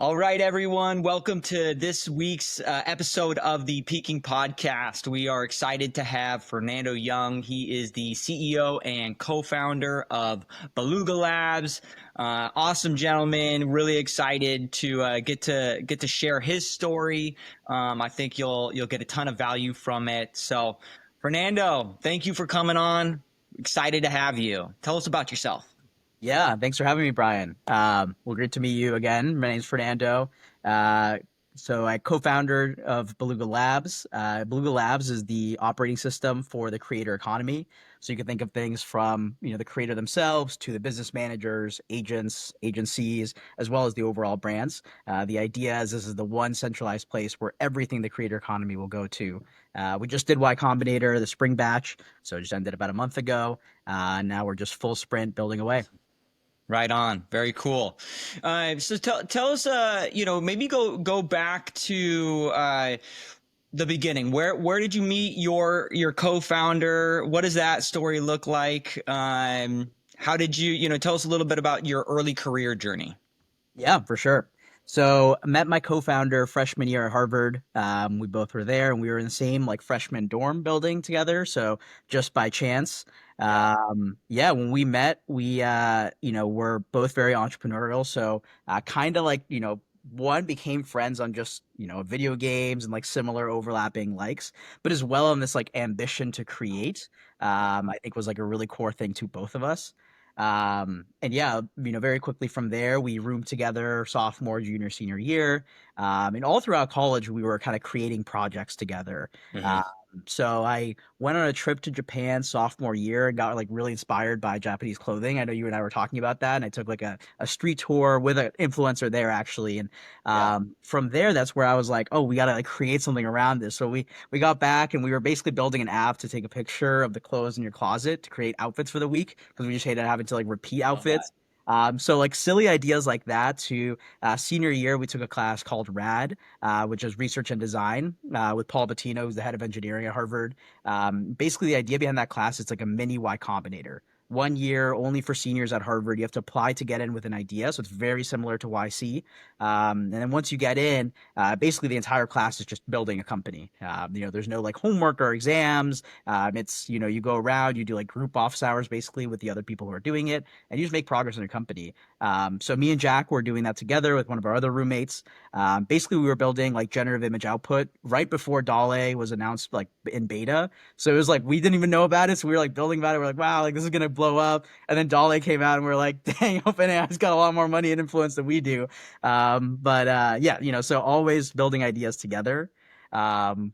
All right, everyone. Welcome to this week's episode of the Peaking Podcast. We are excited to have Fernando Young. He is the CEO and co-founder of Beluga Labs. Awesome gentleman. Really excited to get to share his story. I think you'll get a ton of value from it. So, Fernando, thank you for coming on. Excited to have you. Tell us about yourself. Yeah, thanks for having me, Brian. Well, great to meet you again. My name's Fernando. Uh, I co-founder of Beluga Labs. Beluga Labs is the operating system for the creator economy. So you can think of things from, the creator themselves to the business managers, agents, agencies, as well as the overall brands. The idea is this is the one centralized place where everything the creator economy will go to. We just did Y Combinator, the spring batch, so it just ended about a month ago. Now we're just full sprint building away. Right on. Very cool. So tell us, maybe go back to the beginning. Where did you meet your co-founder? What does that story look like? How did you tell us a little bit about your early career journey? Yeah, for sure. So I met my co-founder freshman year at Harvard. We both were there, and we were in the same like freshman dorm building together. So just by chance, Yeah. yeah, when we met, we were both very entrepreneurial. So kind of like one became friends on just video games and like similar overlapping likes, but as well on this like ambition to create. I think was like a really core thing to both of us. And yeah, very quickly from there, we roomed together sophomore, junior, senior year. And all throughout college, we were kind of creating projects together. Hmm. Um, so I went on a trip to Japan sophomore year and got like really inspired by Japanese clothing. I know you and I were talking about that. And I took like a street tour with an influencer there actually. And Yeah. from there, that's where I was like, oh, we got to like create something around this. So we got back and we were basically building an app to take a picture of the clothes in your closet to create outfits for the week because we just hated having to like repeat Love that. outfits. So like silly ideas like that to senior year, we took a class called RAD, which is research and design with Paul Bettino, who's the head of engineering at Harvard. Basically, the idea behind that class is like a mini Y Combinator. 1 year only for seniors at Harvard. You have to apply to get in with an idea. So it's very similar to YC. And then once you get in, basically the entire class is just building a company. There's no like homework or exams. It's, you go around, you do like group office hours basically with the other people who are doing it, and you just make progress in your company. So me and Jack were doing that together with one of our other roommates. Basically, we were building like generative image output right before DALL-E was announced like in beta. So it was like we didn't even know about it. So we were like building about it. We're like, wow, like this is gonna blow up. And then DALL-E came out, and we're like, dang, OpenAI's got a lot more money and influence than we do. But yeah, so always building ideas together,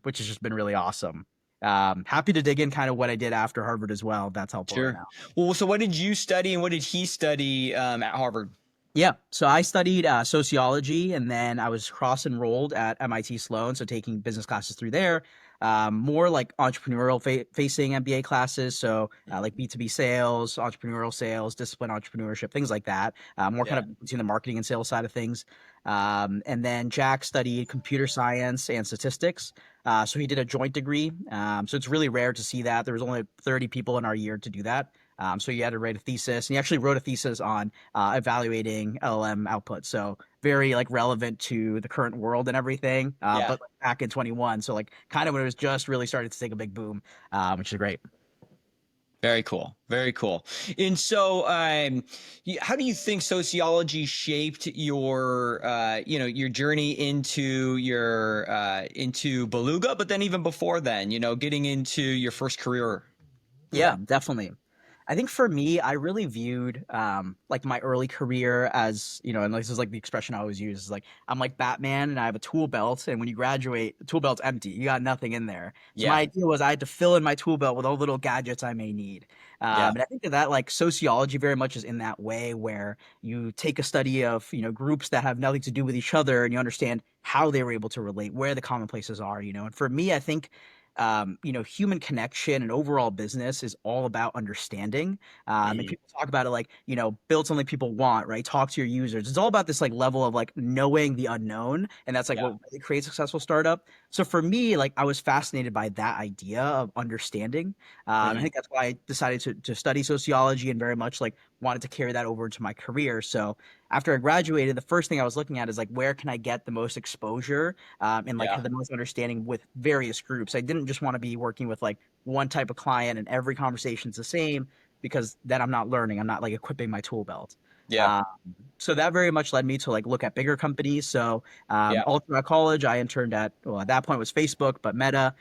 which has just been really awesome. Happy to dig in kind of what I did after Harvard as well. If that's helpful right Sure. now. Well, so what did you study and what did he study at Harvard? Yeah, so I studied sociology, and then I was cross-enrolled at MIT Sloan, so taking business classes through there. More like entrepreneurial facing MBA classes, so like B2B sales, entrepreneurial sales, discipline entrepreneurship, things like that. More kind Yeah. of between the marketing and sales side of things. And then Jack studied computer science and statistics. So he did a joint degree. So it's really rare to see that. There was only 30 people in our year to do that. So you had to write a thesis, and he actually wrote a thesis on evaluating LLM output. So very like relevant to the current world and everything. Yeah. But like, back in 21, so like kind of when it was just really started to take a big boom, which is great. Very cool. Very cool. And so, how do you think sociology shaped your journey into Beluga, but then even before then, getting into your first career? Yeah, definitely. I think for me, I really viewed like my early career as, and this is like the expression I always use is like I'm like Batman and I have a tool belt, and when you graduate, the tool belt's empty. You got nothing in there. So my Yeah. idea was I had to fill in my tool belt with all the little gadgets I may need. Yeah. And I think that like sociology very much is in that way where you take a study of, groups that have nothing to do with each other and you understand how they were able to relate, where the common places are, And for me, I think human connection and overall business is all about understanding. And Mhm. people talk about it like, build something people want, right? Talk to your users. It's all about this like level of like knowing the unknown. And that's like Yeah. what really creates a successful startup. So for me, like I was fascinated by that idea of understanding. I Mhm. think that's why I decided to study sociology and very much like wanted to carry that over into my career. So after I graduated, the first thing I was looking at is like, where can I get the most exposure and like Yeah. have the most understanding with various groups. I didn't just want to be working with like one type of client and every conversation's the same, because then I'm not learning. I'm not like equipping my tool belt. Yeah. Uh, so that very much led me to like look at bigger companies. So Yeah. all throughout college, I interned at, well, at that point it was Facebook, but Meta.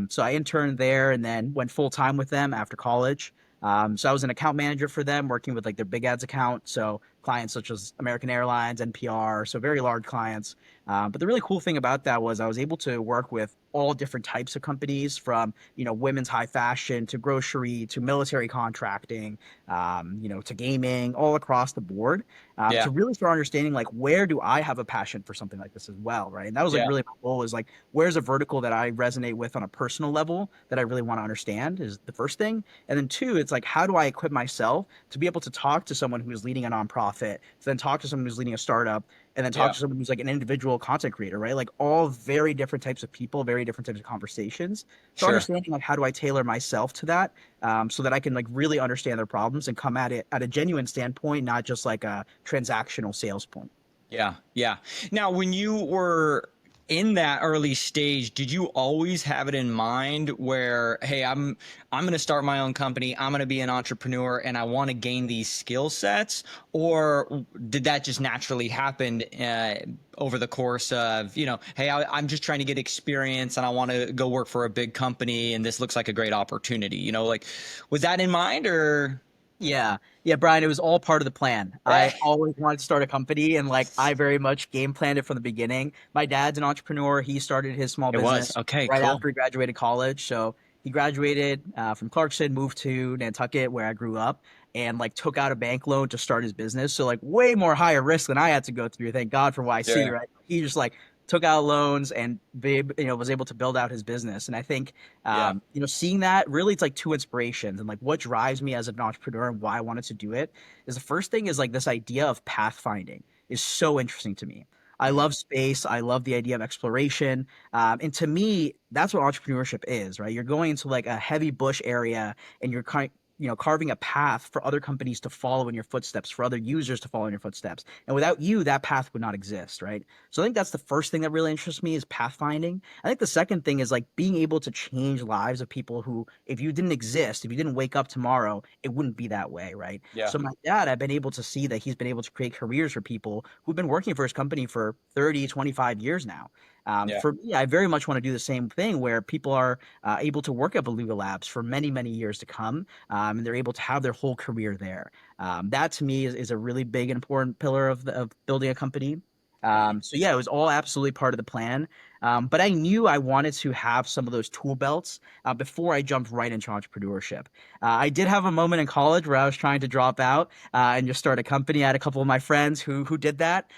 So I interned there and then went full time with them after college. So I was an account manager for them, working with like their big ads account. So clients such as American Airlines, NPR, so very large clients. But the really cool thing about that was I was able to work with all different types of companies, from women's high fashion to grocery to military contracting, to gaming, all across the board, Yeah. to really start understanding like, where do I have a passion for something like this as well, right? And that was like Yeah. really my goal, is like, where's a vertical that I resonate with on a personal level that I really want to understand, is the first thing. And then two, it's like, how do I equip myself to be able to talk to someone who's leading a nonprofit, to then talk to someone who's leading a startup, and then talk Yeah. to someone who's like an individual content creator, right? Like all very different types of people, very different types of conversations. So Sure. understanding like, how do I tailor myself to that, so that I can like really understand their problems and come at it at a genuine standpoint, not just like a transactional sales point. Yeah, yeah. Now, when you were in that early stage, did you always have it in mind where, hey, I'm going to start my own company, I'm going to be an entrepreneur, and I want to gain these skill sets, or did that just naturally happen over the course of, hey, I'm just trying to get experience and I want to go work for a big company, and this looks like a great opportunity? Like, was that in mind, or? Yeah. Yeah, Brian, it was all part of the plan. I always wanted to start a company, and like I very much game planned it from the beginning. My dad's an entrepreneur. He started his small It was. business Okay, right cool. after he graduated college. So he graduated from Clarkson, moved to Nantucket, where I grew up, and like took out a bank loan to start his business. So like way more higher risk than I had to go through. Thank God for YC, Yeah, right? He just like took out loans and was able to build out his business. And I think yeah. seeing that, really, it's like two inspirations, and like what drives me as an entrepreneur and why I wanted to do it is, the first thing is like this idea of pathfinding is so interesting to me. I Mhm. love space. I love the idea of exploration. And to me, that's what entrepreneurship is, right? You're going into like a heavy bush area, and you're carving a path for other companies to follow in your footsteps, for other users to follow in your footsteps. And without you, that path would not exist, right? So I think that's the first thing that really interests me, is pathfinding. I think the second thing is like being able to change lives of people who, if you didn't exist, if you didn't wake up tomorrow, it wouldn't be that way, right? Yeah, So my dad, I've been able to see that he's been able to create careers for people who've been working for his company for 30, 25 years now. yeah, For me, I very much want to do the same thing, where people are able to work at Beluga Labs for many, many years to come, and they're able to have their whole career there. That to me is a really big and important pillar of building a company. Mhm. So yeah, it was all absolutely part of the plan. But I knew I wanted to have some of those tool belts before I jumped right into entrepreneurship. I did have a moment in college where I was trying to drop out and just start a company. I had a couple of my friends who did that.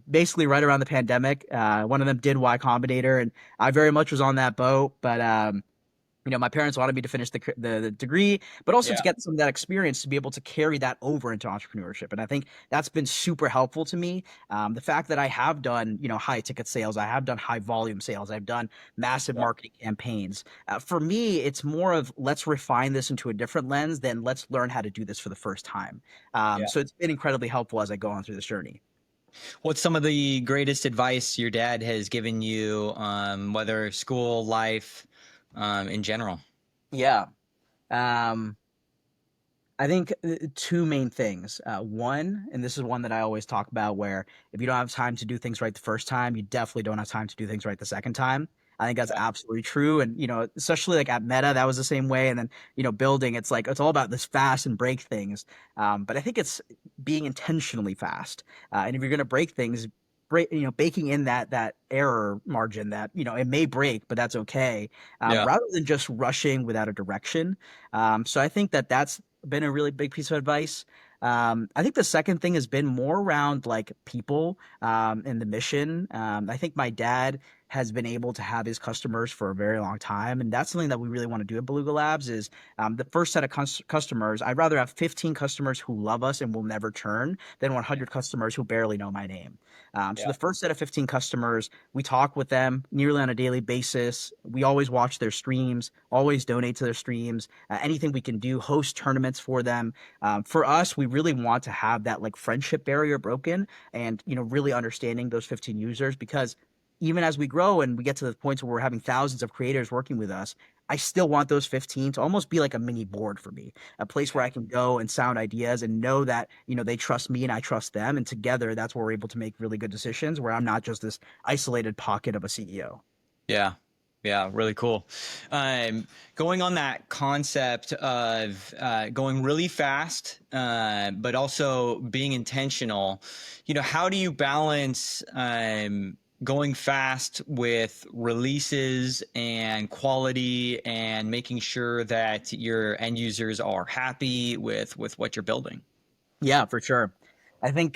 Basically, right around the pandemic, one of them did Y Combinator, and I very much was on that boat. But my parents wanted me to finish the degree, but also to Yeah. get some of that experience to be able to carry that over into entrepreneurship. And I think that's been super helpful to me. The fact that I have done, high ticket sales, I have done high volume sales, I've done massive Yeah. marketing campaigns. For me, it's more of, let's refine this into a different lens than let's learn how to do this for the first time. Yeah. So it's been incredibly helpful as I go on through this journey. What's some of the greatest advice your dad has given you, whether school, life, in general? Yeah. Um, I think two main things. One, and this is one that I always talk about, where if you don't have time to do things right the first time, you definitely don't have time to do things right the second time. I think that's Yeah. absolutely true. And, especially like at Meta, that was the same way. And then, building, it's like, it's all about this fast and break things. But I think it's being intentionally fast. And if you're going to break things, baking in that error margin that, it may break, but that's okay. Yeah. Rather than just rushing without a direction. So I think that's been a really big piece of advice. I think the second thing has been more around like people and the mission. I think my dad has been able to have his customers for a very long time. And that's something that we really want to do at Beluga Labs is the first set of customers. I'd rather have 15 customers who love us and will never churn than 100 customers who barely know my name. So Yeah. the first set of 15 customers, we talk with them nearly on a daily basis. We always watch their streams, always donate to their streams, anything we can do, host tournaments for them. For us, we really want to have that like friendship barrier broken and, really understanding those 15 users because even as we grow and we get to the points where we're having thousands of creators working with us, I still want those 15 to almost be like a mini board for me, a place where I can go and sound ideas and know that, they trust me and I trust them. And together, that's where we're able to make really good decisions where I'm not just this isolated pocket of a CEO. Yeah. Yeah, really cool. Going on that concept of going really fast, but also being intentional, how do you balance going fast with releases and quality and making sure that your end users are happy with what you're building? Yeah, for sure. I think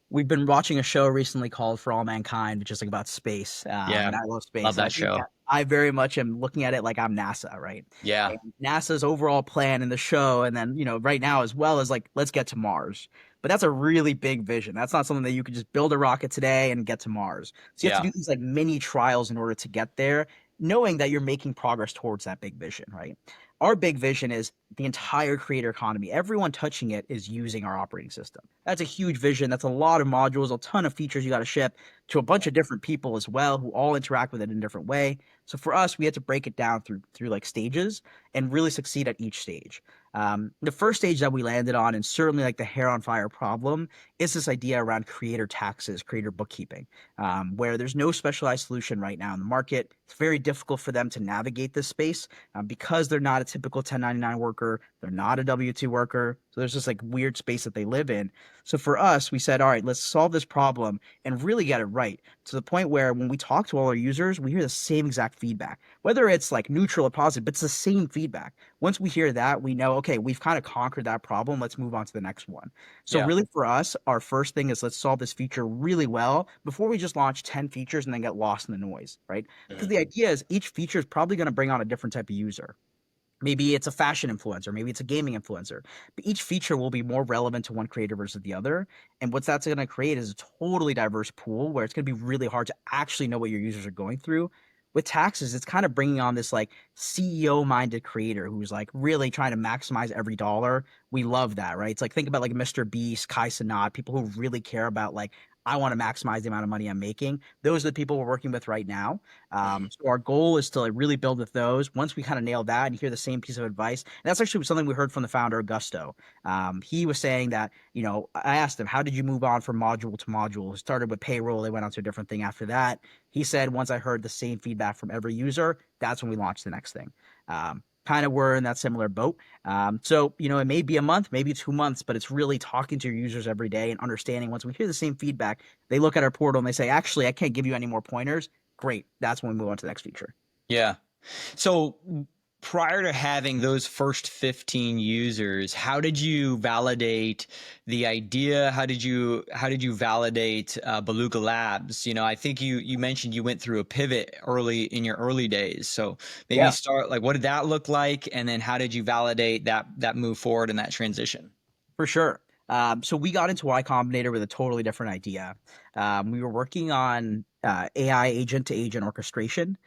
we've been watching a show recently called For All Mankind, which is like about space. Yeah, And I love love space. And I that think show. that I very much am looking at it like I'm NASA, right? Yeah, And NASA's overall plan in the show, and then, right now as well as like, let's get to Mars. But that's a really big vision. That's not something that you could just build a rocket today and get to Mars. So you have to yeah, do these like mini trials in order to get there, knowing that you're making progress towards that big vision, right? Our big vision is the entire creator economy. Everyone touching it is using our operating system. That's a huge vision. That's a lot of modules, a ton of features you got to ship to a bunch of different people as well who all interact with it in a different way. So for us, we had to break it down through like stages and really succeed at each stage. The first stage that we landed on, and certainly like the hair on fire problem, is this idea around creator taxes, creator bookkeeping, where there's no specialized solution right now in the market. It's very difficult for them to navigate this space because they're not a typical 1099 worker. They're not a W-2 worker. So there's this like weird space that they live in. So for us, we said, all right, let's solve this problem and really get it right to the point where when we talk to all our users, we hear the same exact feedback, whether it's like neutral or positive, but it's the same feedback. Once we hear that, we know, okay, we've kind of conquered that problem. Let's move on to the next one. So yeah. really for us, our first thing is let's solve this feature really well before we just launch 10 features and then get lost in the noise, right? Because Mhm. the idea is each feature is probably going to bring on a different type of user. Maybe it's a fashion influencer, maybe it's a gaming influencer, but each feature will be more relevant to one creator versus the other. And what that's going to create is a totally diverse pool where it's going to be really hard to actually know what your users are going through. With taxes, it's kind of bringing on this like CEO minded creator who's like really trying to maximize every dollar. We love that, right? It's like think about like Mr. Beast, Kai Cenat, people who really care about like, I want to maximize the amount of money I'm making. Those are the people we're working with right now. Mhm. So our goal is to like really build with those. Once we kind of nail that and hear the same piece of advice, and that's actually something we heard from the founder Augusto. He was saying that I asked him, how did you move on from module to module? It started with payroll, they went on to a different thing after that. He said once I heard the same feedback from every user, that's when we launched the next thing. Kind of were in that similar boat. So, it may be a month, maybe 2 months, but it's really talking to your users every day and understanding once we hear the same feedback, they look at our portal and they say, actually, I can't give you any more pointers. Great. That's when we move on to the next feature. Yeah. So prior to having those first 15 users, how did you validate the idea? How did you validate Beluga Labs? I think you mentioned you went through a pivot early in your early days. So maybe Yeah. start like what did that look like, and then how did you validate that move forward and that transition? For sure. So we got into Y Combinator with a totally different idea. We were working on AI agent to agent orchestration.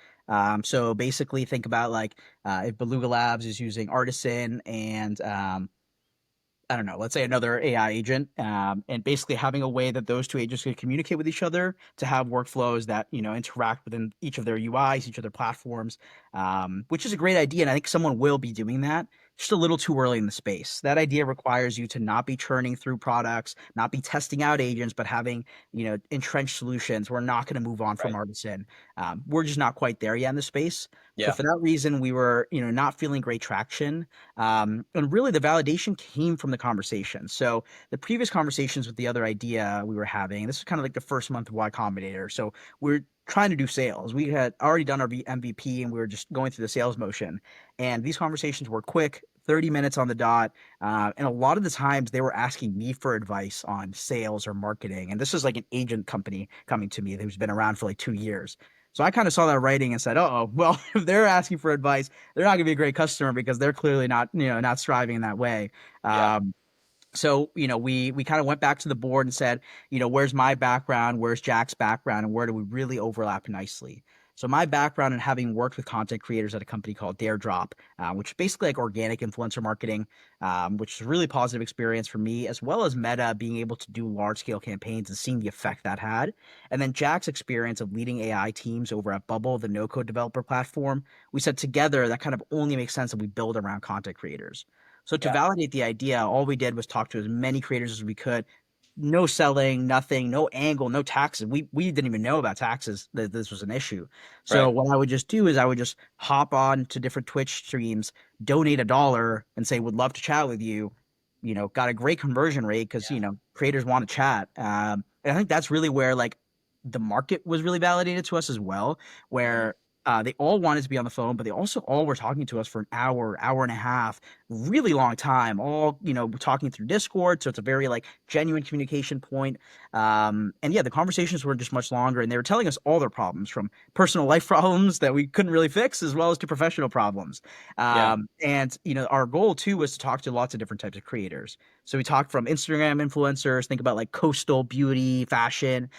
So basically, think about like if Beluga Labs is using Artisan and I don't know, let's say another AI agent, and basically having a way that those two agents can communicate with each other to have workflows that interact within each of their UIs, each of their platforms, which is a great idea, and I think someone will be doing that. Just a little too early in the space. That idea requires you to not be churning through products, not be testing out agents, but having entrenched solutions. We're not going to move on from Right. Artisan. We're just not quite there yet in the space. So Yeah. for that reason, we were not feeling great traction. And really, the validation came from the conversation. So the previous conversations with the other idea we were having, this is kind of like the first month of Y Combinator. So we're trying to do sales. We had already done our MVP and we were just going through the sales motion. And these conversations were quick, 30 minutes on the dot. And a lot of the times they were asking me for advice on sales or marketing. And this is like an agent company coming to me who's been around for like 2 years. So I kind of saw that writing and said, oh, well, if they're asking for advice, they're not going to be a great customer because they're clearly not, not striving in that way. Yeah. So, we kind of went back to the board and said, where's my background? Where's Jack's background? And where do we really overlap nicely? So my background in having worked with content creators at a company called Daredrop, which is basically like organic influencer marketing, which is a really positive experience for me, as well as Meta being able to do large scale campaigns and seeing the effect that had. And then Jack's experience of leading AI teams over at Bubble, the no code developer platform. We said together that kind of only makes sense that we build around content creators. So to Yeah. validate the idea, all we did was talk to as many creators as we could. No selling, nothing, no angle, no taxes. We didn't even know about taxes, that this was an issue. So Right. what I would just do is I would just hop on to different Twitch streams, donate $1 and say, would love to chat with you. Got a great conversion rate because, Yeah. creators want to chat. And I think that's really where like the market was really validated to us as well, Mhm. where they all wanted to be on the phone, but they also all were talking to us for an hour, hour and a half, really long time, all, talking through Discord. So it's a very like genuine communication point. And yeah, the conversations were just much longer and they were telling us all their problems from personal life problems that we couldn't really fix, as well as to professional problems. Yeah. And, our goal too was to talk to lots of different types of creators. So we talked from Instagram influencers, think about like coastal beauty, fashion,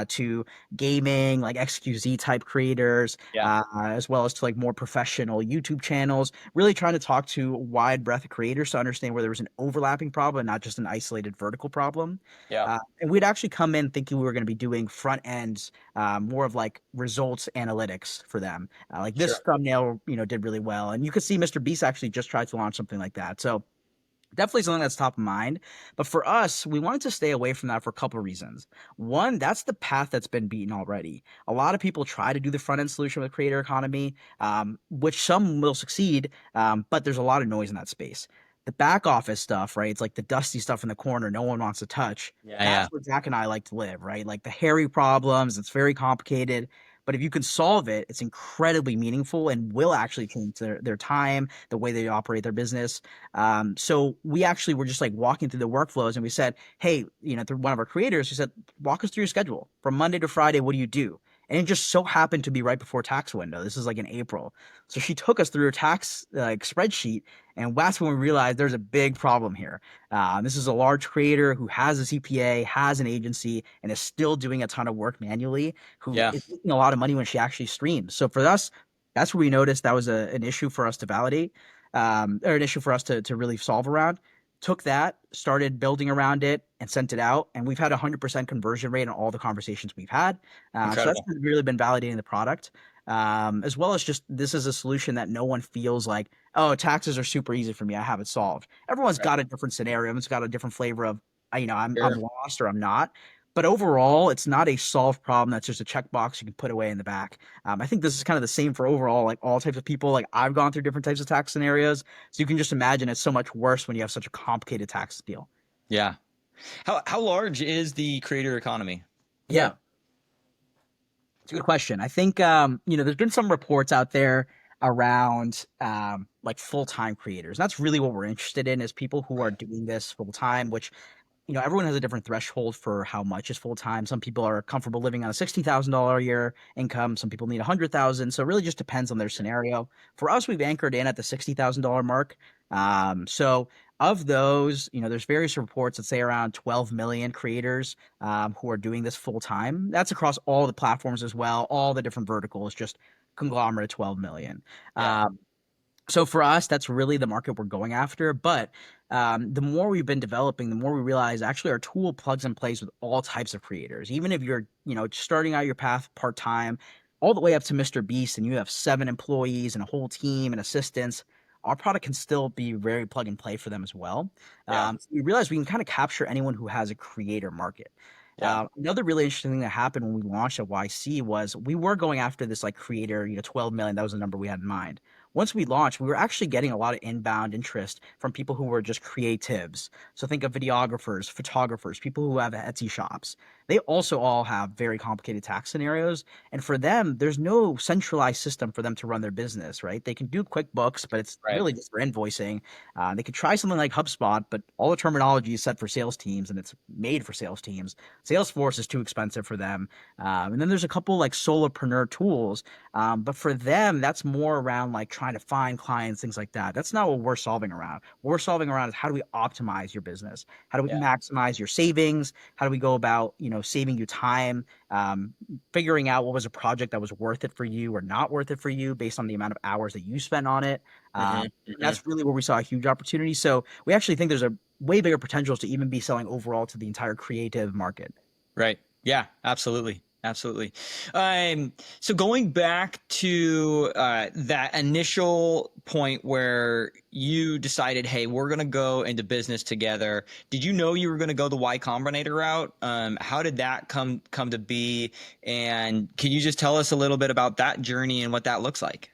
to gaming, like XQZ type creators, Yeah. as well as to like more professional YouTube channels, really trying to talk to a wide breadth of creators to understand where there was an overlapping problem, not just an isolated vertical problem. Yeah. And we'd actually come in thinking we were going to be doing front ends, more of like results analytics for them. Like this Sure. thumbnail, did really well. And you could see Mr. Beast actually just tried to launch something like that. So definitely something that's top of mind. But for us, we wanted to stay away from that for a couple of reasons. One, that's the path that's been beaten already. A lot of people try to do the front end solution with creator economy, which some will succeed, but there's a lot of noise in that space. The back office stuff, right? It's like the dusty stuff in the corner no one wants to touch. Yeah. That's Yeah. where Jack and I like to live, right? Like the hairy problems, it's very complicated. But if you can solve it, it's incredibly meaningful and will actually change their time, the way they operate their business. So we actually were just like walking through the workflows and we said, hey, through one of our creators, we said, walk us through your schedule from Monday to Friday. What do you do? And it just so happened to be right before tax window. This is like in April. So she took us through her tax like spreadsheet. And that's when we realized there's a big problem here. This is a large creator who has a CPA, has an agency, and is still doing a ton of work manually, who Yeah. is making a lot of money when she actually streams. So for us, that's where we noticed that was an issue for us to validate, or an issue for us to really solve around. Took that, started building around it, and sent it out. And we've had 100% conversion rate on all the conversations we've had. So that's Incredible. really been validating the product, as well as just this is a solution that no one feels like, oh, taxes are super easy for me. I have it solved. Everyone's Right. got a different scenario. Everyone's got a different flavor of, I'm Sure. lost or I'm not. But overall, it's not a solved problem that's just a checkbox you can put away in the back. I think this is kind of the same for overall, like all types of people. Like I've gone through different types of tax scenarios, so you can just imagine it's so much worse when you have such a complicated tax deal. Yeah. How large is the creator economy? Yeah, it's a good question. I think there's been some reports out there around like full-time creators. And that's really what we're interested in, is people who are doing this full time, which everyone has a different threshold for how much is full time. Some people are comfortable living on a $60,000 a year income. Some people need 100,000. So it really just depends on their scenario. For us, we've anchored in at the $60,000 mark. So of those, there's various reports that say around 12 million creators who are doing this full time. That's across all the platforms as well, all the different verticals, just conglomerate 12 million. Yeah. Um, so for us, that's really the market we're going after. But the more we've been developing, the more we realize actually our tool plugs and plays with all types of creators. Even if you're, starting out your path part time, all the way up to Mr. Beast, and you have 7 employees and a whole team and assistants, our product can still be very plug and play for them as well. Yeah. So we realize we can kind of capture anyone who has a creator market. Yeah. Another really interesting thing that happened when we launched at YC was we were going after this like creator, 12 million. That was the number we had in mind. Once we launched, we were actually getting a lot of inbound interest from people who were just creatives. So think of videographers, photographers, people who have Etsy shops. they also all have very complicated tax scenarios. And for them, there's no centralized system for them to run their business, right? They can do QuickBooks, but it's Right. really just for invoicing. They could try something like HubSpot, but all the terminology is set for sales teams and it's made for sales teams. Salesforce is too expensive for them. And then there's a couple like solopreneur tools, but for them, that's more around like trying to find clients, things like that. That's not what we're solving around. What we're solving around is how do we optimize your business? How do we Yeah. maximize your savings? How do we go about, saving you time, figuring out what was a project that was worth it for you or not worth it for you based on the amount of hours that you spent on it. Hmm. And Hmm. that's really where we saw a huge opportunity. So we actually think there's a way bigger potential to even be selling overall to the entire creative market. Right. Yeah, absolutely. Absolutely. So going back to that initial point where you decided, hey, we're going to go into business together. Did you know you were going to go the Y Combinator route? How did that come to be? And can you just tell us a little bit about that journey and what that looks like?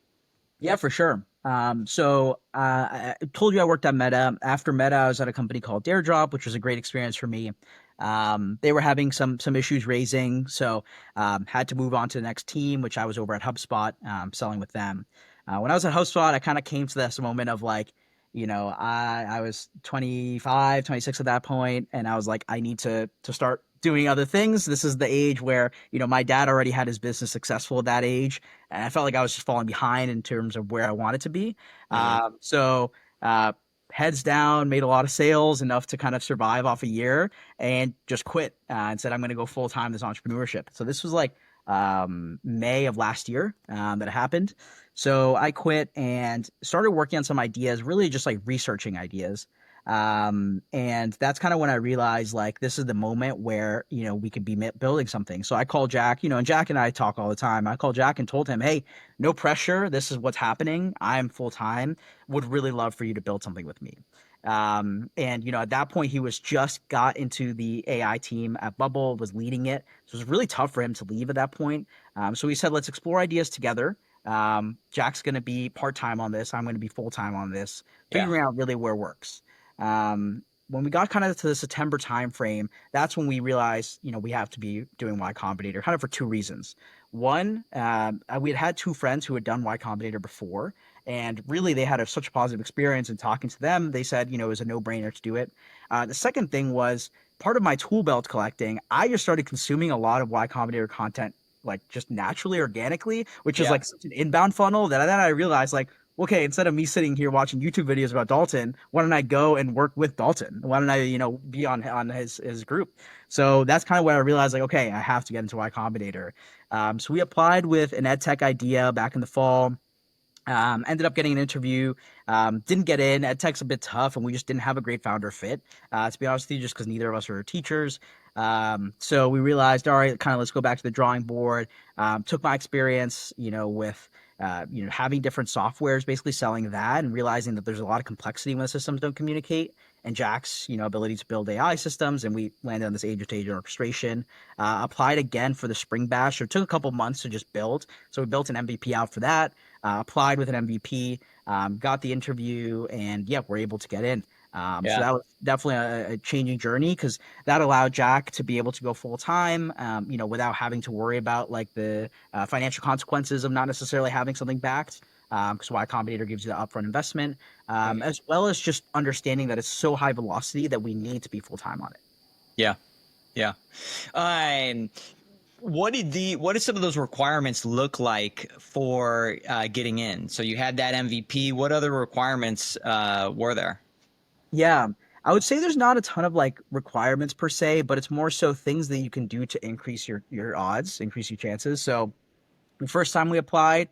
Yeah, for sure. I told you I worked at Meta. After Meta, I was at a company called Daredrop, which was a great experience for me. They were having some issues raising, so had to move on to the next team, which I was over at HubSpot, selling with them. When I was at HubSpot, I kind of came to this moment of like, I was 25, 26 at that point, and I was like, I need to start doing other things. This is the age where, my dad already had his business successful at that age, and I felt like I was just falling behind in terms of where I wanted to be. Hmm. So heads down, made a lot of sales, enough to kind of survive off a year, and just quit and said I'm going to go full time this entrepreneurship. So this was like May of last year that happened. So I quit and started working on some ideas, really just like researching ideas. And that's kind of when I realized like this is the moment where, we could be building something. So I called Jack, and Jack and I talk all the time. I called Jack and told him, hey, no pressure. This is what's happening. I'm full time. Would really love for you to build something with me. And at that point he was just got into the AI team at Bubble, was leading it. So it was really tough for him to leave at that point. So we said, let's explore ideas together. Jack's going to be part-time on this. I'm going to be full-time on this, Yeah. figuring out really where it works. When we got kind of to the September timeframe, that's when we realized, we have to be doing Y Combinator kind of for two reasons. One, we had two friends who had done Y Combinator before, and really they had such a positive experience in talking to them. They said, it was a no-brainer to do it. The second thing was part of my tool belt collecting. I just started consuming a lot of Y Combinator content, like just naturally, organically, which is Yeah. like such an inbound funnel that then I realized like, okay, instead of me sitting here watching YouTube videos about Dalton, why don't I go and work with Dalton? Why don't I, be on his group? So that's kind of where I realized like, okay, I have to get into Y Combinator. So we applied with an ed tech idea back in the fall. Ended up getting an interview. Didn't get in. Ed tech's a bit tough, and we just didn't have a great founder fit. To be honest with you, just because neither of us are teachers. So we realized, all right, kind of let's go back to the drawing board. Took my experience, with having different softwares, basically selling that, and realizing that there's a lot of complexity when the systems don't communicate. And Jack's, ability to build AI systems, and we landed on this agent-to-agent orchestration. Applied again for the Spring Bash. So it took a couple months to just build. So we built an MVP out for that. Applied with an MVP, got the interview, and yeah, we're able to get in. So Yeah. that was definitely a changing journey because that allowed Jack to be able to go full time, without having to worry about like the financial consequences of not necessarily having something backed. Because Y Combinator gives you the upfront investment, Mhm. as well as just understanding that it's so high velocity that we need to be full time on it. Yeah. Yeah. Um, what did some of those requirements look like for getting in? So you had that MVP. What other requirements were there? Yeah, I would say there's not a ton of like requirements per se, but it's more so things that you can do to increase your odds, increase your chances. So the first time we applied,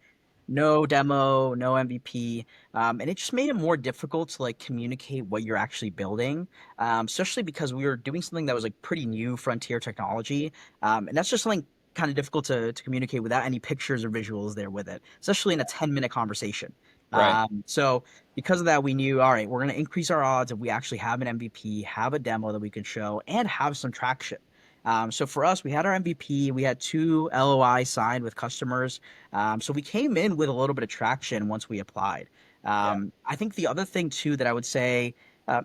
no demo, no MVP, and it just made it more difficult to like communicate what you're actually building, especially because we were doing something that was like pretty new frontier technology, and that's just something kind of difficult to communicate without any pictures or visuals there with it, especially in a 10-minute conversation. Right. So because of that, we knew, all right, we're going to increase our odds if we actually have an MVP, have a demo that we can show, and have some traction. So for us, we had our MVP, we had two LOI signed with customers. So we came in with a little bit of traction once we applied. Yeah. I think the other thing too that I would say, uh,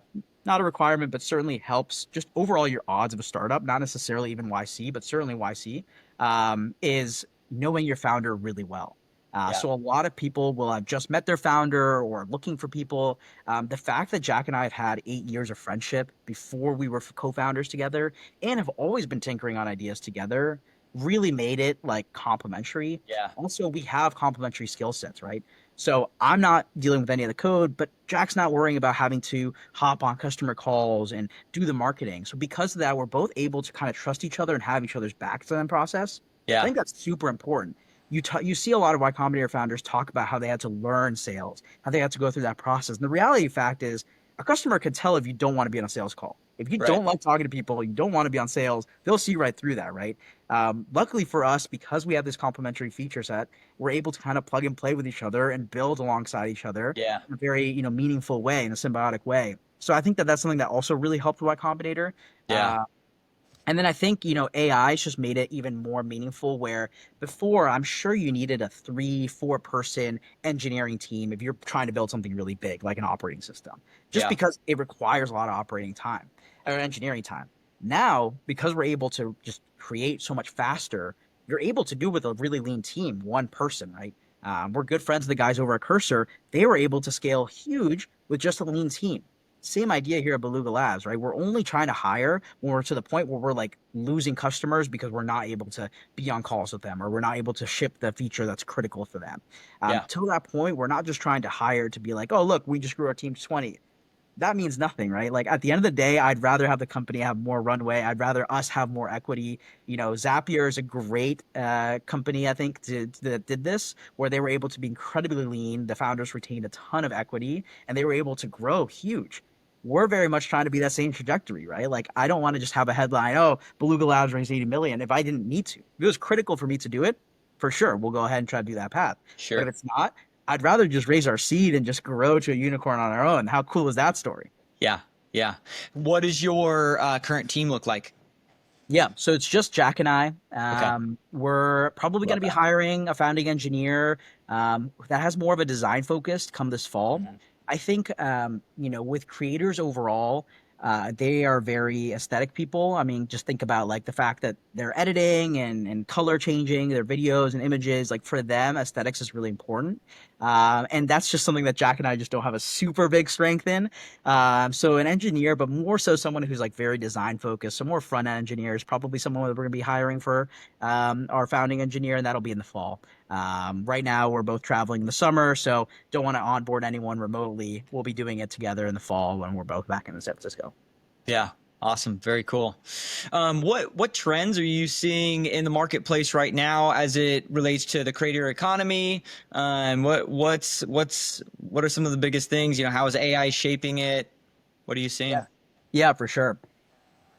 not a requirement, but certainly helps just overall your odds of a startup, not necessarily even YC, but certainly YC, is knowing your founder really well. Yeah. So a lot of people will have just met their founder or looking for people. The fact that Jack and I have had 8 years of friendship before we were co-founders together and have always been tinkering on ideas together really made it like complementary. Yeah. Also, we have complementary skill sets, right? So I'm not dealing with any of the code, but Jack's not worrying about having to hop on customer calls and do the marketing. So because of that, we're both able to kind of trust each other and have each other's backs in the process. I Yeah. think that's super important. You see a lot of Y Combinator founders talk about how they had to learn sales, how they had to go through that process. And the reality fact is, a customer can tell if you don't want to be on a sales call. If you Right. don't like talking to people, you don't want to be on sales, they'll see right through that, right? Luckily for us, because we have this complementary feature set, we're able to kind of plug and play with each other and build alongside each other Yeah. in a very, meaningful way, in a symbiotic way. So I think that that's something that also really helped with Y Combinator. Yeah. And then I think, AI has just made it even more meaningful where before I'm sure you needed a 3, 4 person engineering team if you're trying to build something really big, like an operating system, just Yeah. because it requires a lot of operating time or engineering time. Now, because we're able to just create so much faster, you're able to do with a really lean team, one person, right? We're good friends with the guys over at Cursor. They were able to scale huge with just a lean team. Same idea here at Beluga Labs, right? We're only trying to hire when we're to the point where we're like losing customers because we're not able to be on calls with them or we're not able to ship the feature that's critical for them. Yeah. Till that point, we're not just trying to hire to be like, oh, look, we just grew our team to 20. That means nothing, right? Like at the end of the day, I'd rather have the company have more runway. I'd rather us have more equity. Zapier is a great company, I think, that did this, where they were able to be incredibly lean. The founders retained a ton of equity, and they were able to grow huge. We're very much trying to be that same trajectory, right? Like I don't want to just have a headline, oh, Beluga Labs raised 80 million if I didn't need to. If it was critical for me to do it, for sure, we'll go ahead and try to do that path. But if Sure. it's not, I'd rather just raise our seed and just grow to a unicorn on our own. How cool is that story? Yeah. Yeah. What does your current team look like? Yeah, so it's just Jack and I. Okay. We're probably going Love to be that. hiring a founding engineer that has more of a design focus come this fall. Mhm. I think, with creators overall, they are very aesthetic people. I mean, just think about like the fact that they're editing and color changing their videos and images. Like for them, aesthetics is really important. And that's just something that Jack and I just don't have a super big strength in. So an engineer, but more so someone who's like very design focused. So more front end engineers, probably someone that we're going to be hiring for our founding engineer, and that'll be in the fall. Right now, we're both traveling in the summer, so don't want to onboard anyone remotely. We'll be doing it together in the fall when we're both back in San Francisco. Yeah. Awesome. Very cool. What trends are you seeing in the marketplace right now as it relates to the creator economy? And what are some of the biggest things? How is AI shaping it? What are you Yeah. seeing? Yeah, for sure.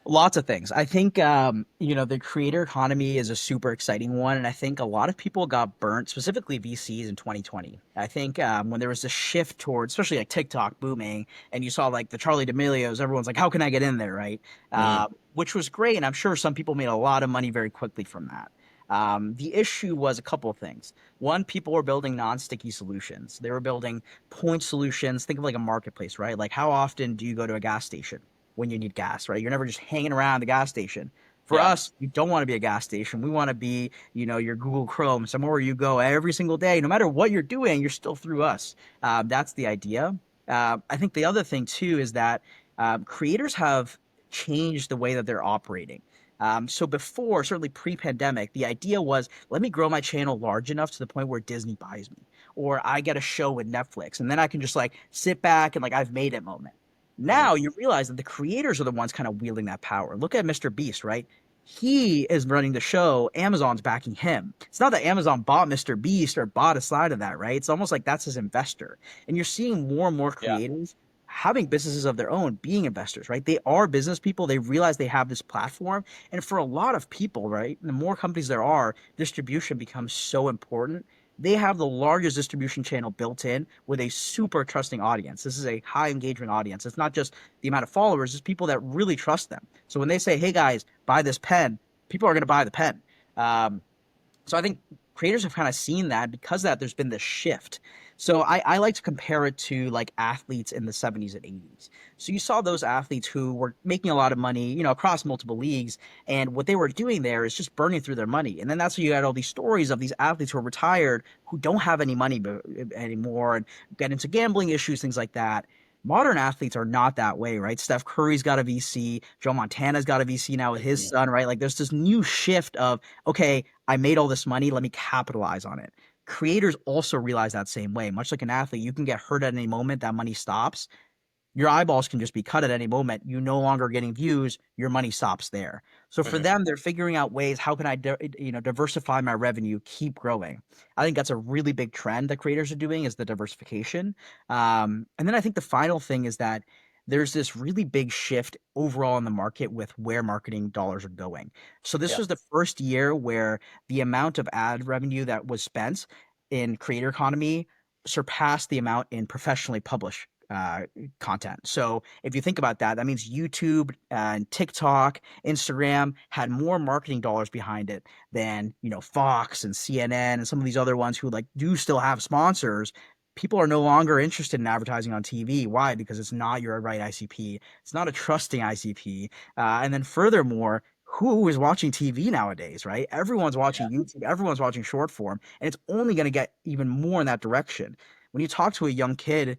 Lots of things. I think the creator economy is a super exciting one, and I think a lot of people got burnt, specifically VCs in 2020. I think when there was a shift towards, especially like TikTok booming, and you saw like the Charlie D'Amelios, everyone's like, "How can I get in there?" Right? Mm, Which was great, and I'm sure some people made a lot of money very quickly from that. The issue was a couple of things. One, people were building non-sticky solutions. They were building point solutions. Think of like a marketplace, right? Like how often do you go to a gas station when you need gas, right? You're never just hanging around the gas station. For yeah. us, we don't want to be a gas station. We want to be, your Google Chrome, somewhere where you go every single day. No matter what you're doing, you're still through us. That's the idea. I think the other thing too is that creators have changed the way that they're operating. So before, certainly pre-pandemic, the idea was let me grow my channel large enough to the point where Disney buys me, or I get a show with Netflix, and then I can just like sit back and like I've made it moment. Mm, Now you realize that the creators are the ones kind of wielding that power. Look at Mr. Beast, right? He is running the show. Amazon's backing him. It's not that Amazon bought Mr. Beast or bought a side of that, right? It's almost like that's his investor. And you're seeing more and more yeah. creators having businesses of their own, being investors, right? They are business people. They realize they have this platform. And for a lot of people, right, the more companies there are, distribution becomes so important. They have the largest distribution channel built in with a super trusting audience. This is a high engagement audience. It's not just the amount of followers, it's people that really trust them. So when they say, hey guys, buy this pen, people are going to buy the pen. So I think creators have kind of seen that. Because of that, there's been this shift. So I like to compare it to like athletes in the 70s and 80s. So you saw those athletes who were making a lot of money, across multiple leagues, and what they were doing there is just burning through their money. And then that's where you had all these stories of these athletes who are retired who don't have any money anymore and get into gambling issues, things like that. Modern athletes are not that way, right? Steph Curry's got a VC. Joe Montana's got a VC now with his son, right? Like there's this new shift of, okay, I made all this money. Let me capitalize on it. Creators also realize that same way. Much like an athlete, you can get hurt at any moment. That money stops. Your eyeballs can just be cut at any moment. You no longer getting views. Your money stops there. So for Mhm. them, they're figuring out ways. How can I, diversify my revenue, keep growing? I think that's a really big trend that creators are doing is the diversification. And then I think the final thing is that there's this really big shift overall in the market with where marketing dollars are going. So this Yeah. was the first year where the amount of ad revenue that was spent in creator economy surpassed the amount in professionally published content. So if you think about that, that means YouTube and TikTok, Instagram had more marketing dollars behind it than, Fox and CNN and some of these other ones who like do still have sponsors. People are no longer interested in advertising on TV. Why? Because it's not your right ICP. It's not a trusting ICP. And then furthermore, who is watching TV nowadays, right? Everyone's watching YouTube, everyone's watching short form, and it's only going to get even more in that direction. When you talk to a young kid,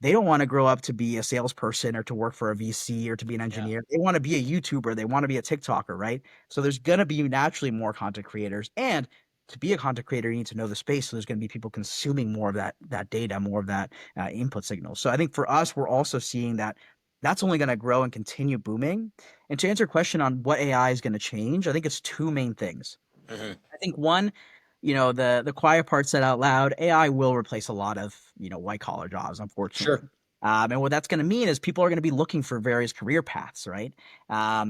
they don't want to grow up to be a salesperson or to work for a VC or to be an Yeah. engineer. They want to be a YouTuber. They want to be a TikToker, right? So there's going to be naturally more content creators. And to be a content creator, you need to know the space. So there's going to be people consuming more of that data, more of that input signal. So I think for us, we're also seeing that that's only going to grow and continue booming. And to answer your question on what AI is going to change, I think it's two main things. Mhm. I think one, the quiet part said out loud, AI will replace a lot of, white collar jobs, unfortunately. Sure. And what that's going to mean is people are going to be looking for various career paths, right?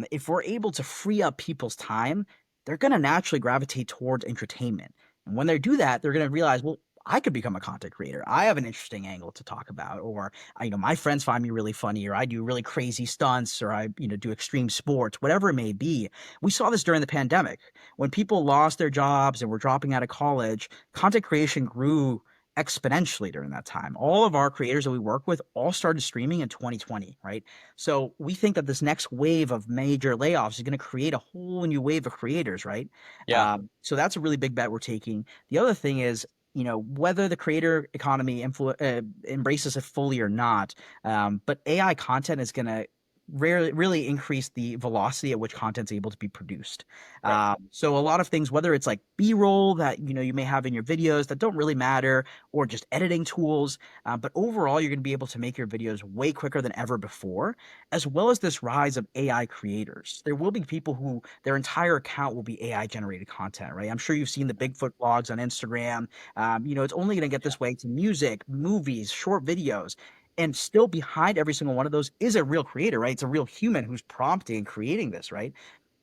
If we're able to free up people's time, they're going to naturally gravitate towards entertainment. And when they do that, they're going to realize, well, I could become a content creator. I have an interesting angle to talk about, or my friends find me really funny, or I do really crazy stunts, or I, do extreme sports, whatever it may be. We saw this during the pandemic when people lost their jobs and were dropping out of college. Content creation grew exponentially during that time. All of our creators that we work with all started streaming in 2020, right? So we think that this next wave of major layoffs is going to create a whole new wave of creators, right? Yeah. So that's a really big bet we're taking. The other thing is, whether the creator economy embraces it fully or not, but AI content is going to really increase the velocity at which content's able to be produced. Right. So a lot of things, whether it's like B-roll that you may have in your videos that don't really matter, or just editing tools, but overall you're going to be able to make your videos way quicker than ever before, as well as this rise of AI creators. There will be people who their entire account will be AI generated content, right? I'm sure you've seen the Bigfoot blogs on Instagram. It's only going to get Yeah. this way to music, movies, short videos. And still behind every single one of those is a real creator, right? It's a real human who's prompting and creating this, right?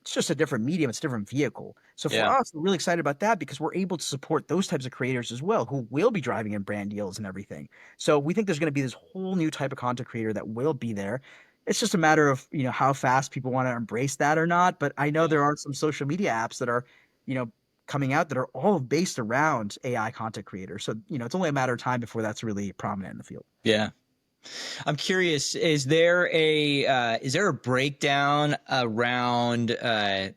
It's just a different medium, it's a different vehicle. So for Yeah. us, we're really excited about that because we're able to support those types of creators as well who will be driving in brand deals and everything. So we think there's going to be this whole new type of content creator that will be there. It's just a matter of, how fast people want to embrace that or not. But I know Yeah. there are some social media apps that are, you know, coming out that are all based around AI content creators. So, it's only a matter of time before that's really prominent in the field. Yeah. I'm curious, is there a breakdown around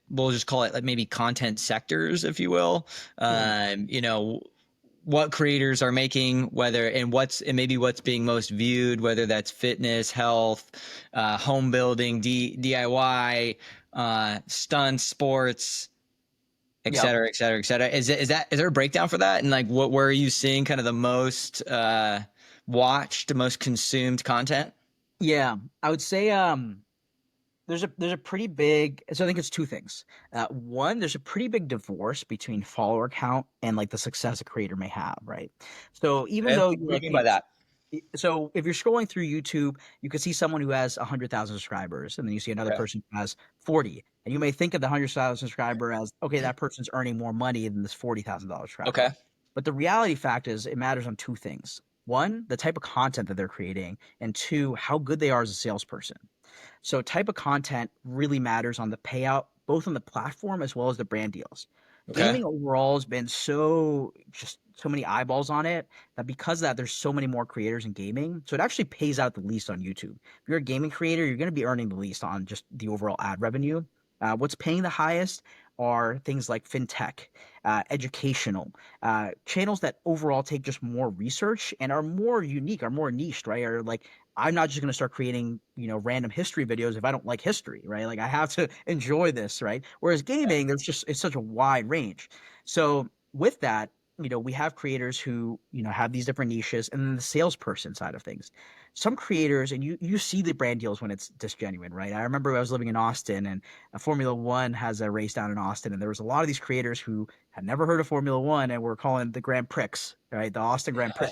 we'll just call it like maybe content sectors, if you will? Mhm. What creators are making, whether and maybe what's being most viewed, whether that's fitness, health, home building, DIY, stunts, sports, et Yep. cetera, et cetera, et cetera. Is there a breakdown for that? And like where are you seeing kind of the most watched, the most consumed content? Yeah, I would say there's a pretty big, so I think it's two things. One, there's a pretty big divorce between follower count and like the success a creator may have, right? So even Okay. though What you're do you like mean by that? so if you're scrolling through YouTube, you could see someone who has 100,000 subscribers, and then you see another Okay. person who has 40. And you may think of the 100,000 subscriber as, okay, that person's earning more money than this $40,000 subscriber. Okay. But the reality fact is it matters on two things. One, the type of content that they're creating, and two, how good they are as a salesperson. So type of content really matters on the payout, both on the platform as well as the brand deals. Okay. Gaming overall has been so many eyeballs on it that because of that, there's so many more creators in gaming. So it actually pays out the least on YouTube. If you're a gaming creator, you're going to be earning the least on just the overall ad revenue. What's paying the highest are things like fintech, educational, channels that overall take just more research and are more unique, are more niched, right? Are like, I'm not just going to start creating, random history videos if I don't like history, right? Like I have to enjoy this, right? Whereas gaming, it's such a wide range. So with that, we have creators who, have these different niches, and then the salesperson side of things. Some creators, and you see the brand deals when it's disgenuine, right? I remember I was living in Austin, and Formula One has a race down in Austin, and there was a lot of these creators who had never heard of Formula One and were calling the Grand Prix, right? The Austin Grand Prix.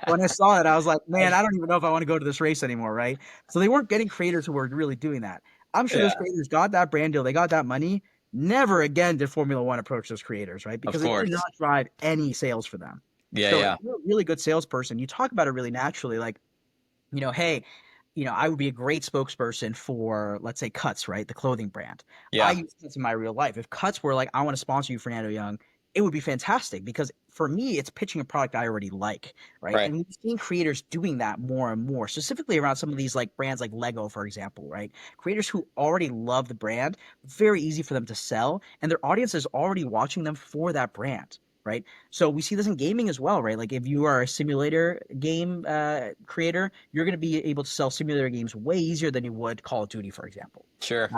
When I saw it, I was like, man, I don't even know if I want to go to this race anymore, right? So they weren't getting creators who were really doing that. I'm sure those Yeah, creators got that brand deal, they got that money. Never again did Formula One approach those creators, right? of Because it did course. not drive any sales for them. Yeah, So if yeah, you're a really good salesperson, you talk about it really naturally, like, hey, I would be a great spokesperson for, let's say, Cuts, right? The clothing brand. I yeah, use Cuts in my real life. If Cuts were like, I want to sponsor you, Fernando Young, it would be fantastic because for me, it's pitching a product I already like, right? right. And we've seen creators doing that more and more, specifically around some of these like brands like Lego, for example, right? Creators who already love the brand, very easy for them to sell, and their audience is already watching them for that brand. Right. So we see this in gaming as well, right? Like if you are a simulator game creator, you're going to be able to sell simulator games way easier than you would Call of Duty, for example. Sure.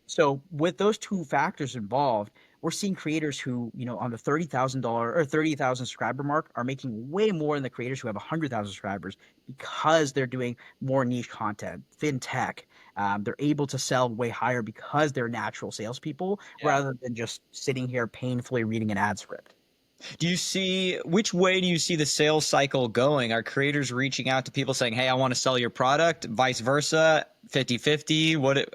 So with those two factors involved, we're seeing creators who, on the $30,000 or 30,000 subscriber mark are making way more than the creators who have 100,000 subscribers because they're doing more niche content, fintech. They're able to sell way higher because they're natural salespeople Yeah. rather than just sitting here painfully reading an ad script. Do you see which way do you see the sales cycle going? Are creators reaching out to people saying, "Hey, I want to sell your product," vice versa, 50-50?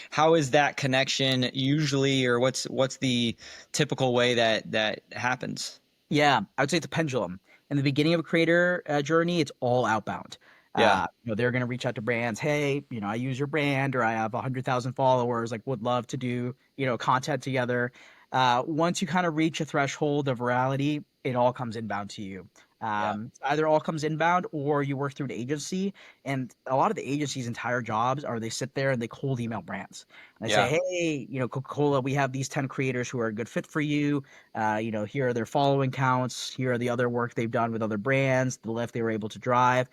How is that connection usually, or what's the typical way that happens? Yeah, I would say it's a pendulum. In the beginning of a creator journey, it's all outbound. Yeah. They're going to reach out to brands. Hey, I use your brand, or I have 100,000 followers. Like, would love to do content together. Once you kind of reach a threshold of virality, it all comes inbound to you. Yeah. Either all comes inbound or you work through an agency. And a lot of the agency's entire jobs are they sit there and they cold email brands. And they say, Yeah. hey, Coca-Cola, we have these 10 creators who are a good fit for you. Here are their following counts. Here are the other work they've done with other brands, the lift they were able to drive.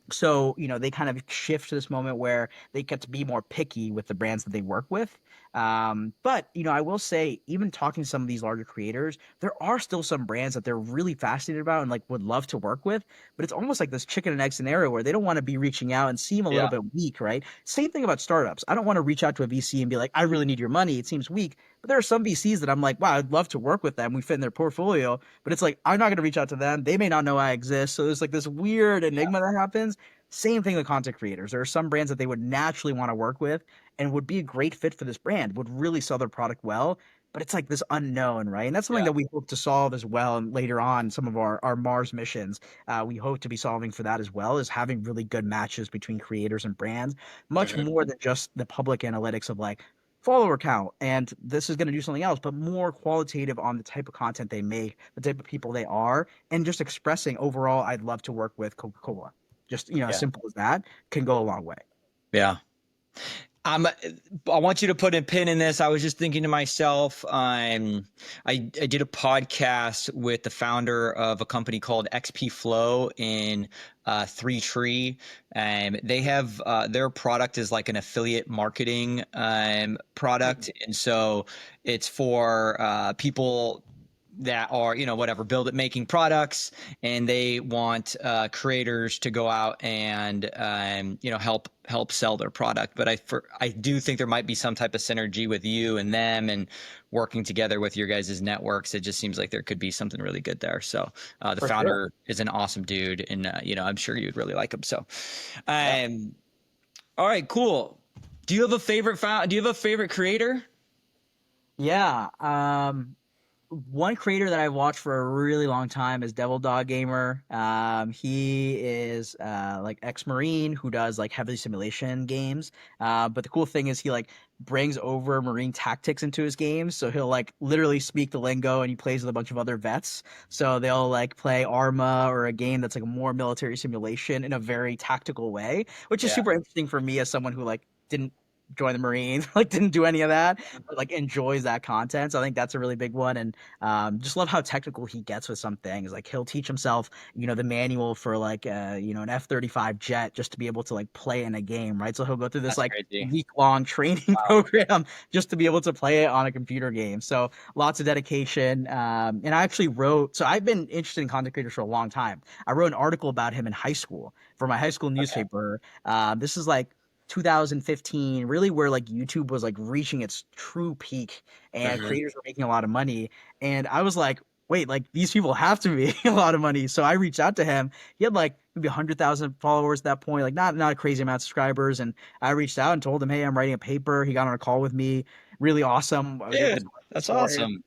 So, they kind of shift to this moment where they get to be more picky with the brands that they work with. But, I will say, even talking to some of these larger creators, there are still some brands that they're really fascinated about and like would love to work with. But it's almost like this chicken and egg scenario where they don't want to be reaching out and seem a little Yeah. bit weak, right? Same thing about startups. I don't want to reach out to a VC and be like, I really need your money. It seems weak. But there are some VCs that I'm like, wow, I'd love to work with them. We fit in their portfolio, but it's like I'm not going to reach out to them. They may not know I exist. So there's like this weird enigma that happens. Same thing with content creators. There are some brands that they would naturally want to work with and would be a great fit for this brand, would really sell their product well. But it's like this unknown, right? And that's something Yeah. that we hope to solve as well. And later on, some of our Mars missions, we hope to be solving for that as well, is having really good matches between creators and brands, much Mhm. more than just the public analytics of like, follower count and this is going to do something else, but more qualitative on the type of content they make, the type of people they are, and just expressing overall I'd love to work with Coca-Cola. Just as Yeah. simple as that can go a long way. Yeah. I want you to put a pin in this. I was just thinking to myself, I did a podcast with the founder of a company called XP Flow in Three Tree, and they have their product is like an affiliate marketing product, and so it's for people that are whatever build it making products, and they want creators to go out and help sell their product. But I do think there might be some type of synergy with you and them, and working together with your guys' networks. It just seems like there could be something really good there. So the For sure. founder is an awesome dude, and I'm sure you'd really like him. So Yeah. all right, cool. Do you have a favorite creator? Yeah. One creator that I've watched for a really long time is Devil Dog Gamer. He is like ex-Marine who does like heavy simulation games. But the cool thing is he like brings over Marine tactics into his games. So he'll like literally speak the lingo and he plays with a bunch of other vets. So they'll like play Arma or a game that's like a more military simulation in a very tactical way, which is Yeah, super interesting for me as someone who like didn't join the Marines, like didn't do any of that, but like enjoys that content. So I think that's a really big one. And just love how technical he gets with some things. Like he'll teach himself, the manual for like an F-35 jet just to be able to like play in a game, right? So he'll go through this that's like crazy. week-long training Wow. program just to be able to play it on a computer game. So lots of dedication. And I actually wrote, so I've been interested in content creators for a long time. I wrote an article about him in high school for my high school Okay. newspaper. This is like 2015, really where like YouTube was like reaching its true peak and Mhm. creators were making a lot of money. And I was like, wait, like these people have to be a lot of money. So I reached out to him. He had like maybe 100,000 followers at that point, like not a crazy amount of subscribers. And I reached out and told him, hey, I'm writing a paper. He got on a call with me. Really awesome. I was able to Dude, write this that's for him awesome.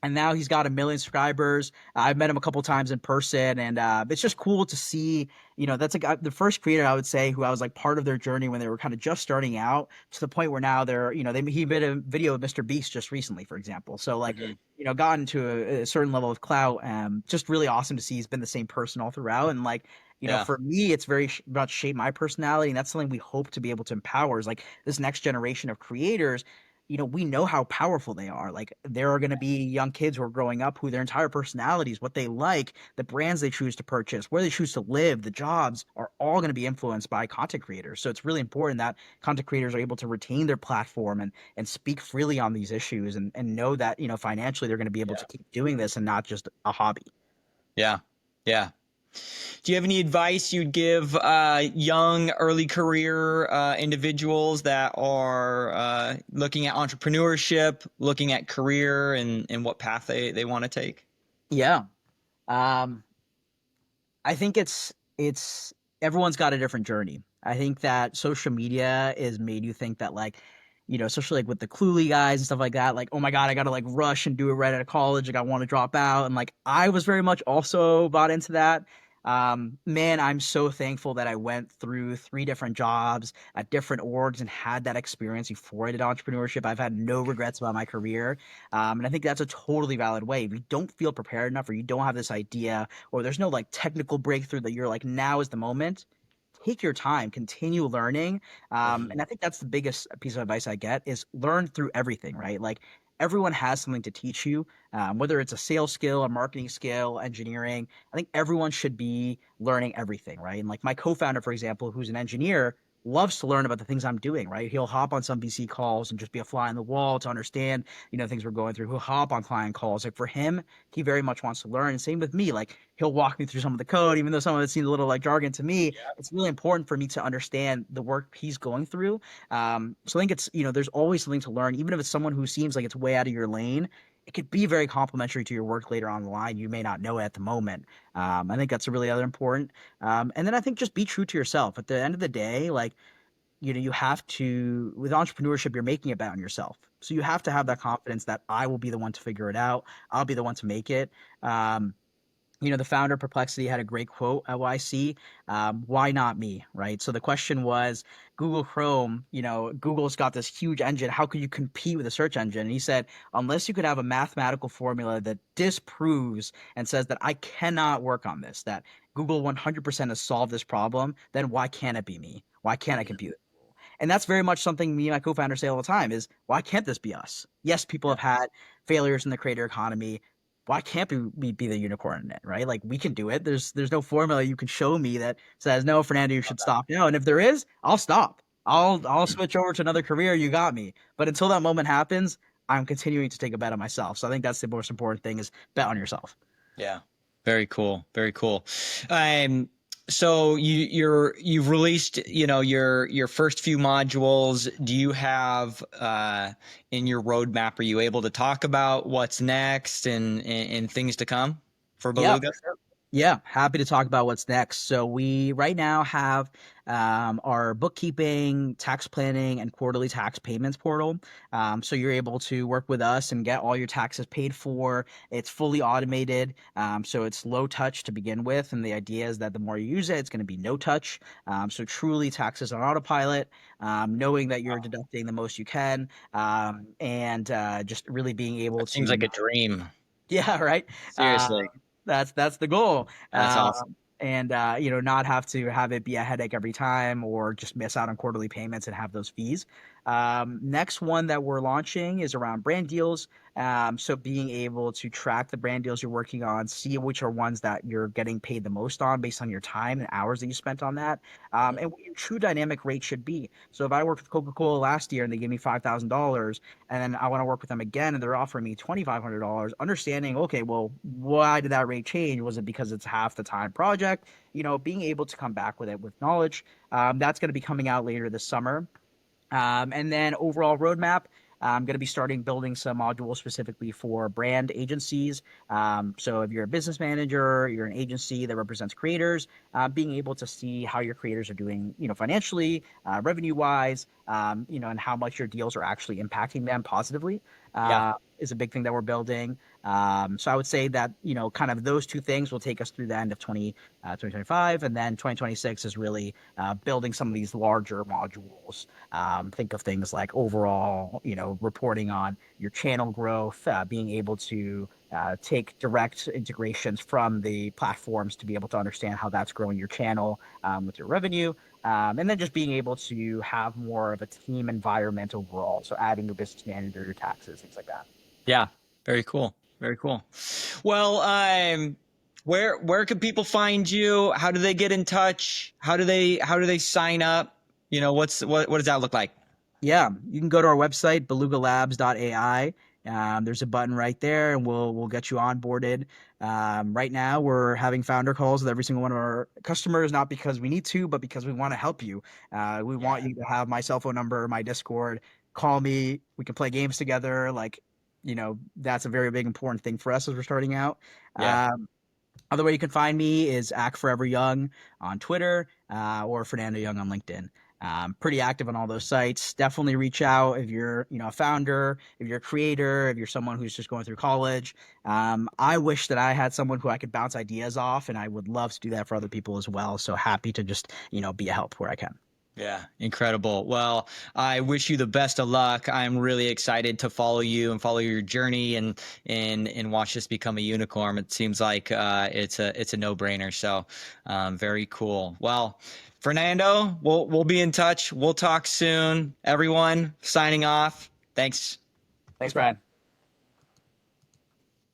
and now he's got 1 million subscribers. I've met him a couple times in person, and it's just cool to see. That's like the first creator I would say who I was like part of their journey when they were kind of just starting out to the point where now they're, he made a video of Mr. Beast just recently, for example. So like, Mhm. gotten to a certain level of clout. Just really awesome to see. He's been the same person all throughout, and like. Yeah, For me, it's very much shaped my personality, and that's something we hope to be able to empower. Is like this next generation of creators we know how powerful they are. Like there are going to be young kids who are growing up who their entire personalities, what they like, the brands they choose to purchase, where they choose to live, the jobs are all going to be influenced by content creators. So it's really important that content creators are able to retain their platform and speak freely on these issues and know that, financially they're going to be able yeah, to keep doing this and not just a hobby. yeah, yeah. Do you have any advice you'd give young, early career individuals that are looking at entrepreneurship, looking at career, and what path they want to take? Yeah. Um, I think it's everyone's got a different journey. I think that social media is made you think that like, especially like with the Cluely guys and stuff like that, like, oh my God, I gotta like rush and do it right out of college. Like I want to drop out. And like I was very much also bought into that. Man, I'm so thankful that I went through 3 different jobs at different orgs and had that experience before I did entrepreneurship. I've had no regrets about my career. And I think that's a totally valid way. If you don't feel prepared enough or you don't have this idea or there's no like technical breakthrough that you're like now is the moment, take your time, continue learning. Mhm. And I think that's the biggest piece of advice I get is learn through everything, right? Like everyone has something to teach you, whether it's a sales skill, a marketing skill, engineering. I think everyone should be learning everything, right? And like my co-founder, for example, who's an engineer, loves to learn about the things I'm doing, right? He'll hop on some VC calls and just be a fly on the wall to understand, things we're going through. He'll hop on client calls. Like for him, he very much wants to learn. And same with me. Like he'll walk me through some of the code, even though some of it seems a little like jargon to me. It's really important for me to understand the work he's going through. So I think it's, there's always something to learn, even if it's someone who seems like it's way out of your lane. It could be very complementary to your work later on the line. You may not know it at the moment. I think that's really other important. And then I think just be true to yourself. At the end of the day, like you have to with entrepreneurship you're making it bet on yourself, so you have to have that confidence that I will be the one to figure it out, I'll be the one to make it. The founder of Perplexity had a great quote at YC. Why not me, right? So the question was Google Chrome, Google's got this huge engine, how could you compete with a search engine? And he said unless you could have a mathematical formula that disproves and says that I cannot work on this, that Google 100% has solved this problem, then why can't it be me? Why can't I compete? And that's very much something me and my co-founder say all the time is why can't this be us? Yes, people have had failures in the creator economy. Why can't we be the unicorn in it, right? Like we can do it. There's no formula you can show me that says no, Fernando, you should stop now. And if there is, I'll stop. I'll switch over to another career. You got me. But until that moment happens, I'm continuing to take a bet on myself. So I think that's the most important thing is bet on yourself. Yeah. Very cool. Very cool. Um, so you've released, your first few modules. Do you have in your roadmap, are you able to talk about what's next and things to come for Yeah, for Beluga? sure. Yeah, happy to talk about what's next. So we right now have our bookkeeping, tax planning, and quarterly tax payments portal. So you're able to work with us and get all your taxes paid for. It's fully automated, so it's low touch to begin with. And the idea is that the more you use it, it's going to be no touch. So truly taxes on autopilot, knowing that you're deducting the most you can, and just really being able That seems to like a dream. yeah, right. Uh, Seriously. that's the goal. That's awesome. And not have to have it be a headache every time or just miss out on quarterly payments and have those fees. Next one that we're launching is around brand deals. So being able to track the brand deals you're working on, see which are ones that you're getting paid the most on based on your time and hours that you spent on that, and what your true dynamic rate should be. So if I worked with Coca-Cola last year and they gave me $5,000, and then I want to work with them again and they're offering me $2,500, understanding, okay, well, why did that rate change? Was it because it's half the time project? Being able to come back with it with knowledge. That's going to be coming out later this summer. And then overall roadmap, I'm going to be starting building some modules specifically for brand agencies. So if you're a business manager, you're an agency that represents creators, being able to see how your creators are doing, financially, revenue wise, and how much your deals are actually impacting them positively, Yeah. is a big thing that we're building. So I would say that, kind of those two things will take us through the end of 2025. And then 2026 is really building some of these larger modules. Think of things like overall, reporting on your channel growth, being able to take direct integrations from the platforms to be able to understand how that's growing your channel with your revenue. And then just being able to have more of a team environment overall. So adding your business manager, your taxes, things like that. Yeah. Very cool. Very cool. Well, where can people find you? How do they get in touch? How do they sign up? What does that look like? Yeah, you can go to our website, belugalabs.ai. There's a button right there, and we'll get you onboarded. Right now, we're having founder calls with every single one of our customers, not because we need to, but because we want to help you. We want Yeah. you to have my cell phone number, my Discord. Call me. We can play games together. Like, that's a very big important thing for us as we're starting out. Yeah. Other way you can find me is Act Forever Young on Twitter, or Fernando Young on LinkedIn. Pretty active on all those sites. Definitely reach out if you're, a founder, if you're a creator, if you're someone who's just going through college. I wish that I had someone who I could bounce ideas off, and I would love to do that for other people as well. So happy to just, be a help where I can. Yeah, incredible. Well, I wish you the best of luck. I'm really excited to follow you and follow your journey and watch this become a unicorn. It seems like it's a no-brainer. So, very cool. Well, Fernando, we'll be in touch. We'll talk soon. Everyone, signing off. Thanks. Thanks, Brian.